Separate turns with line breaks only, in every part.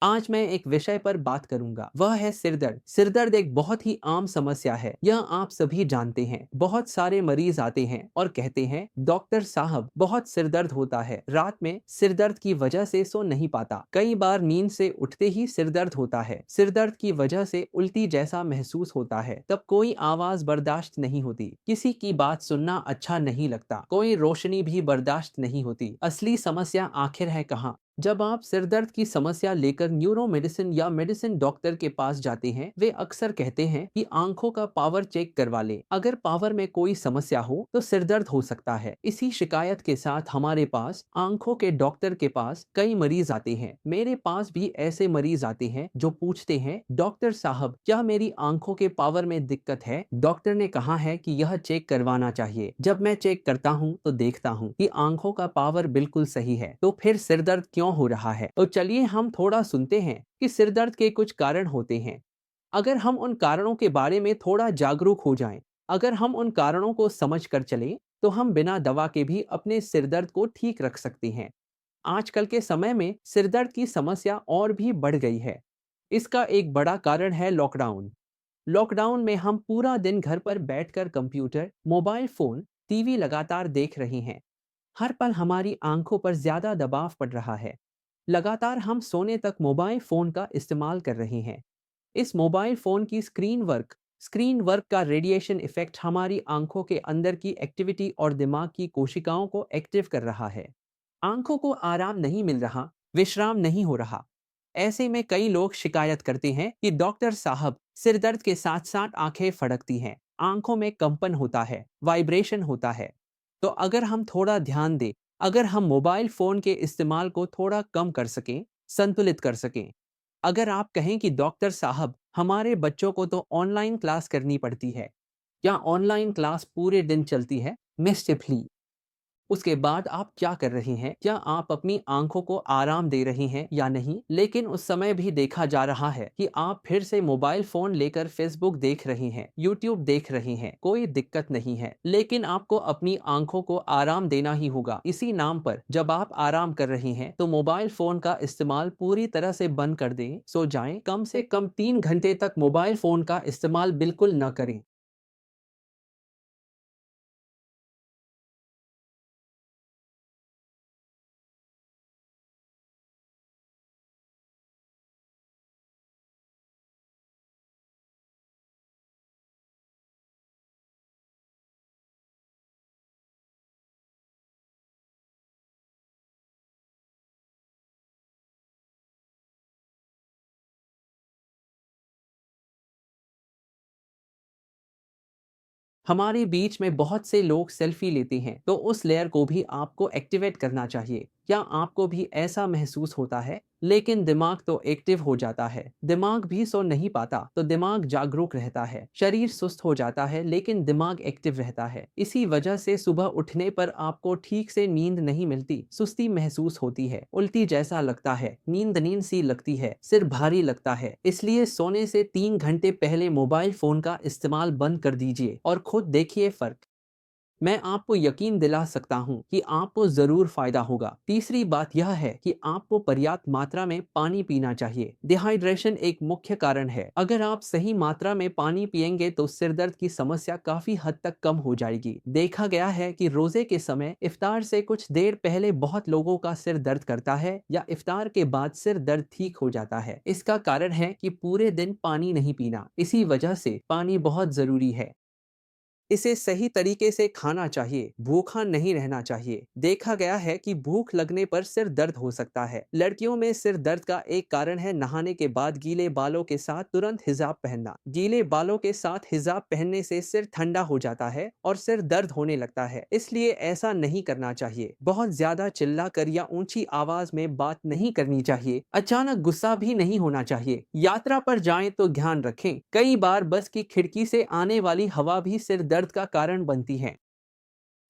आज मैं एक विषय पर बात करूंगा, वह है सिरदर्द। सिरदर्द एक बहुत ही आम समस्या है, यह आप सभी जानते हैं। बहुत सारे मरीज आते हैं और कहते हैं, डॉक्टर साहब बहुत सिरदर्द होता है, रात में सिरदर्द की वजह से सो नहीं पाता। कई बार नींद से उठते ही सिरदर्द होता है, सिरदर्द की वजह से उल्टी जैसा महसूस होता है, तब कोई आवाज बर्दाश्त नहीं होती, किसी की बात सुनना अच्छा नहीं लगता, कोई रोशनी भी बर्दाश्त नहीं होती। असली समस्या आखिर है कहाँ? जब आप सिर दर्द की समस्या लेकर न्यूरो मेडिसिन या मेडिसिन डॉक्टर के पास जाते हैं, वे अक्सर कहते हैं कि आंखों का पावर चेक करवा लें। अगर पावर में कोई समस्या हो तो सिर दर्द हो सकता है। इसी शिकायत के साथ हमारे पास आंखों के डॉक्टर के पास कई मरीज आते हैं। मेरे पास भी ऐसे मरीज आते हैं जो पूछते हैं, डॉक्टर साहब क्या मेरी आंखों के पावर में दिक्कत है? डॉक्टर ने कहा है कि यह चेक करवाना चाहिए। जब मैं चेक करता हूँ तो देखता हूँ कि आंखों का पावर बिल्कुल सही है, तो फिर सिर दर्द क्यों हो रहा है? तो चलिए हम थोड़ा सुनते हैं कि सिर दर्द के कुछ कारण होते हैं। अगर हम उन कारणों के बारे में थोड़ा जागरूक हो जाएं, अगर हम उन कारणों को समझ कर चलें, तो हम बिना दवा के भी अपने सिर दर्द को ठीक रख सकते हैं। आजकल के समय में सिर दर्द की समस्या और भी बढ़ गई है। इसका एक बड़ा कारण है लॉकडाउन। लॉकडाउन में हम पूरा दिन घर पर बैठकर कंप्यूटर, मोबाइल फोन, टीवी लगातार देख रहे हैं। हर पल हमारी आंखों पर ज्यादा दबाव पड़ रहा है। लगातार हम सोने तक मोबाइल फोन का इस्तेमाल कर रहे हैं। इस मोबाइल फोन की स्क्रीन वर्क का रेडिएशन इफेक्ट हमारी आंखों के अंदर की एक्टिविटी और दिमाग की कोशिकाओं को एक्टिव कर रहा है। आंखों को आराम नहीं मिल रहा, विश्राम नहीं हो रहा। ऐसे में कई लोग शिकायत करते हैं कि डॉक्टर साहब सिर दर्द के साथ साथ आंखें फड़कती हैं, आंखों में कंपन होता है, वाइब्रेशन होता है। तो अगर हम थोड़ा ध्यान दें, अगर हम मोबाइल फोन के इस्तेमाल को थोड़ा कम कर सकें, संतुलित कर सकें। अगर आप कहें कि डॉक्टर साहब हमारे बच्चों को तो ऑनलाइन क्लास करनी पड़ती है, या ऑनलाइन क्लास पूरे दिन चलती है, मिस्टिफली, उसके बाद आप क्या कर रहे हैं? क्या आप अपनी आंखों को आराम दे रहे हैं या नहीं? लेकिन उस समय भी देखा जा रहा है कि आप फिर से मोबाइल फोन लेकर फेसबुक देख रहे हैं, यूट्यूब देख रहे हैं। कोई दिक्कत नहीं है, लेकिन आपको अपनी आंखों को आराम देना ही होगा। इसी नाम पर जब आप आराम कर रहे हैं तो मोबाइल फोन का इस्तेमाल पूरी तरह से बंद कर दें, सो जाएं। कम से कम 3 घंटे तक मोबाइल फोन का इस्तेमाल बिल्कुल न करें। हमारे बीच में बहुत से लोग सेल्फी लेते हैं, तो उस लेयर को भी आपको एक्टिवेट करना चाहिए। क्या आपको भी ऐसा महसूस होता है? लेकिन दिमाग तो एक्टिव हो जाता है, दिमाग भी सो नहीं पाता, तो दिमाग जागरूक रहता है, शरीर सुस्त हो जाता है लेकिन दिमाग एक्टिव रहता है। इसी वजह से सुबह उठने पर आपको ठीक से नींद नहीं मिलती, सुस्ती महसूस होती है, उल्टी जैसा लगता है, नींद नींद सी लगती है, सिर भारी लगता है। इसलिए सोने से 3 घंटे पहले मोबाइल फोन का इस्तेमाल बंद कर दीजिए और खुद देखिए फर्क। मैं आपको यकीन दिला सकता हूं कि आपको जरूर फायदा होगा। तीसरी बात यह है कि आपको पर्याप्त मात्रा में पानी पीना चाहिए। डिहाइड्रेशन एक मुख्य कारण है। अगर आप सही मात्रा में पानी पिएंगे तो सिर दर्द की समस्या काफी हद तक कम हो जाएगी। देखा गया है कि रोजे के समय इफ्तार से कुछ देर पहले बहुत लोगों का सिर दर्द करता है, या इफ्तार के बाद सिर दर्द ठीक हो जाता है। इसका कारण है कि पूरे दिन पानी नहीं पीना। इसी वजह से पानी बहुत जरूरी है। इसे सही तरीके से खाना चाहिए, भूखा नहीं रहना चाहिए। देखा गया है कि भूख लगने पर सिर दर्द हो सकता है। लड़कियों में सिर दर्द का एक कारण है नहाने के बाद गीले बालों के साथ तुरंत हिजाब पहनना। गीले बालों के साथ हिजाब पहनने से सिर ठंडा हो जाता है और सिर दर्द होने लगता है, इसलिए ऐसा नहीं करना चाहिए। बहुत ज्यादा चिल्लाकर या ऊंची आवाज में बात नहीं करनी चाहिए। अचानक गुस्सा भी नहीं होना चाहिए। यात्रा पर जाएं तो ध्यान रखें, कई बार बस की खिड़की से आने वाली हवा भी सिर दर्द का कारण बनती है।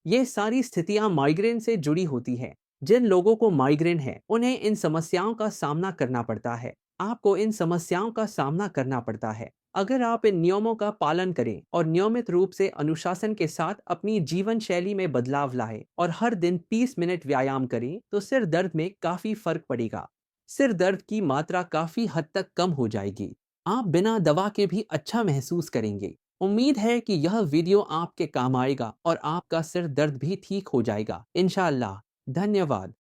ये सारी स्थितियां माइग्रेन से जुड़ी होती हैं। जिन लोगों को माइग्रेन है उन्हें इन समस्याओं का सामना करना पड़ता है। आपको इन समस्याओं का सामना करना पड़ता है। अगर आप इन नियमों का पालन करें और नियमित रूप से अनुशासन के साथ अपनी जीवन शैली में बदलाव लाएं और हर दिन 30 मिनट व्यायाम करें, तो सिर दर्द में काफी फर्क पड़ेगा। सिर दर्द की मात्रा काफी हद तक कम हो जाएगी। आप बिना दवा के भी अच्छा महसूस करेंगे। उम्मीद है कि यह वीडियो आपके काम आएगा और आपका सिर दर्द भी ठीक हो जाएगा इंशाअल्लाह। धन्यवाद।